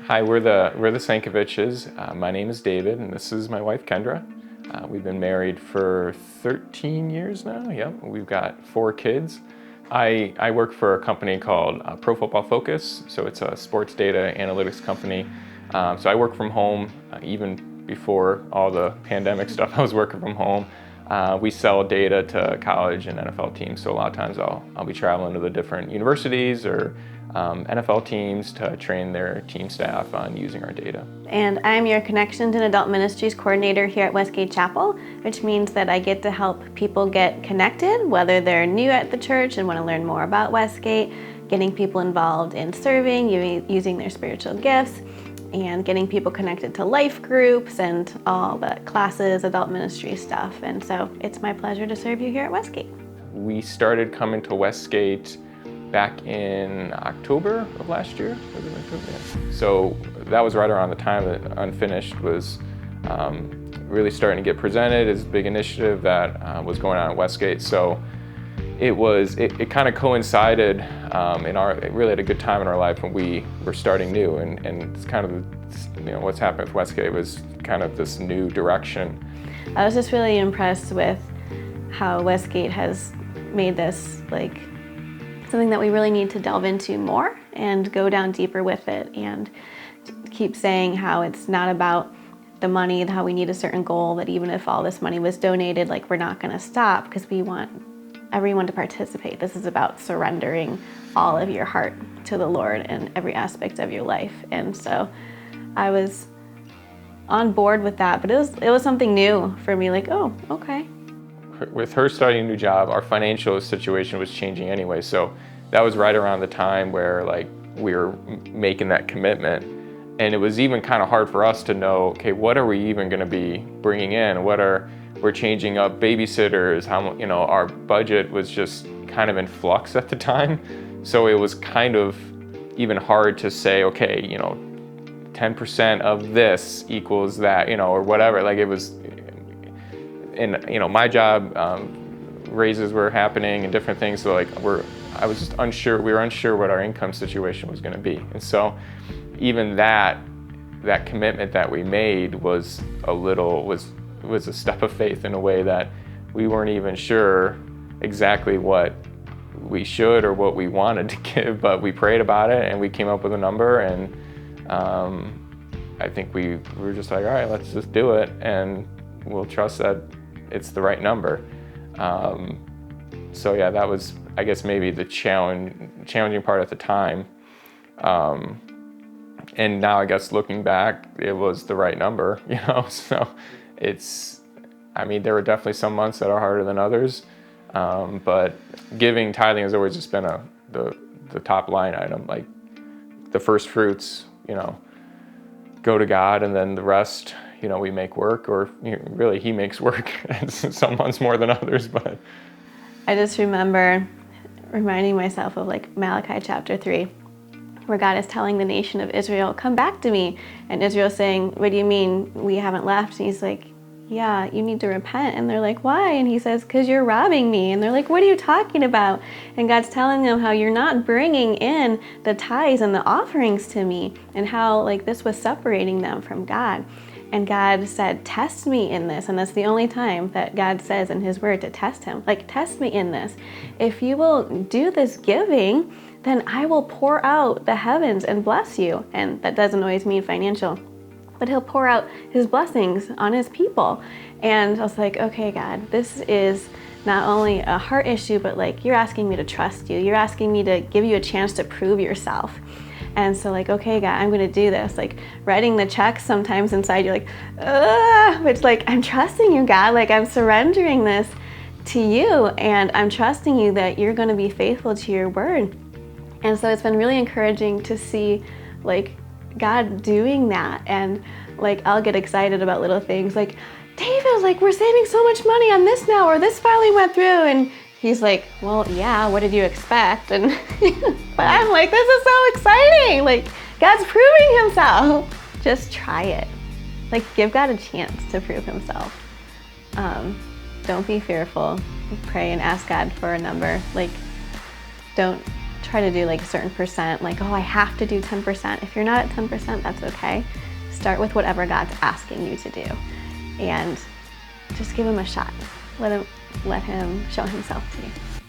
Hi, we're the Sankoviches. My name is David, and this is my wife Kendra. We've been married for 13 years now. Yep, we've got 4 kids. I work for a company called Pro Football Focus, so it's a sports data analytics company. So I work from home. Even before all the pandemic stuff, I was working from home. We sell data to college and NFL teams, so a lot of times I'll be traveling to the different universities or NFL teams to train their team staff on using our data. And I'm your Connections and Adult Ministries coordinator here at Westgate Chapel, which means that I get to help people get connected, whether they're new at the church and want to learn more about Westgate, getting people involved in serving, using their spiritual gifts, and getting people connected to life groups and all the classes, adult ministry stuff. And so it's my pleasure to serve you here at Westgate. We started coming to Westgate back in October of last year. Was it October? Yeah. So that was right around the time that Unfinished was really starting to get presented as a big initiative that was going on at Westgate. So it kind of coincided really at a good time in our life when we were starting new, and it's kind of what's happened with Westgate was kind of this new direction. I was just really impressed with how Westgate has made this like something that we really need to delve into more and go down deeper with it, and keep saying how it's not about the money, how we need a certain goal, that even if all this money was donated, like we're not going to stop because we want everyone to participate. This is about surrendering all of your heart to the Lord in every aspect of your life. And so I was on board with that, but it was something new for me, like, oh, okay. With her starting a new job, our financial situation was changing anyway, so that was right around the time where like we were making that commitment, and it was even kind of hard for us to know, okay, what are we even going to be bringing in? We're changing up babysitters. Our budget was just kind of in flux at the time, so it was kind of even hard to say, okay, 10% of this equals that, or whatever. Like it was. And my job, raises were happening and different things. So like I was just unsure. We were unsure what our income situation was going to be, and so even that commitment that we made was a step of faith in a way that we weren't even sure exactly what we should or what we wanted to give, but we prayed about it and we came up with a number, and I think we were just like, all right, let's just do it, and we'll trust that it's the right number. So yeah, that was, I guess, maybe the challenging part at the time. And now I guess looking back, it was the right number, so there were definitely some months that are harder than others. But tithing has always just been the top line item, like the first fruits, go to God, and then the rest, we make work, or really he makes work, some months more than others. But I just remember reminding myself of like Malachi chapter 3, where God is telling the nation of Israel, come back to me. And Israel's saying, what do you mean we haven't left? And he's like, yeah, you need to repent. And they're like, why? And he says, because you're robbing me. And they're like, what are you talking about? And God's telling them how you're not bringing in the tithes and the offerings to me, and how like this was separating them from God. And God said, test me in this. And that's the only time that God says in his word to test him. Like, test me in this. If you will do this giving, then I will pour out the heavens and bless you. And that doesn't always mean financial, but he'll pour out his blessings on his people. And I was like, okay, God, this is not only a heart issue, but like you're asking me to trust you. You're asking me to give you a chance to prove yourself. And so like, okay, God, I'm going to do this. Like writing the checks, sometimes inside you're like, ugh, but it's like, I'm trusting you, God. Like I'm surrendering this to you, and I'm trusting you that you're going to be faithful to your word. And so it's been really encouraging to see like God doing that. And like, I'll get excited about little things like, David, like we're saving so much money on this now, or this finally went through. And he's like, well, yeah, what did you expect? And but I'm like, this is so exciting. Like God's proving himself. Just try it. Like give God a chance to prove himself. Don't be fearful. Pray and ask God for a number. Like don't try to do like a certain percent, like, oh, I have to do 10%. If you're not at 10%, that's okay. Start with whatever God's asking you to do and just give him a shot. Let him show himself to you.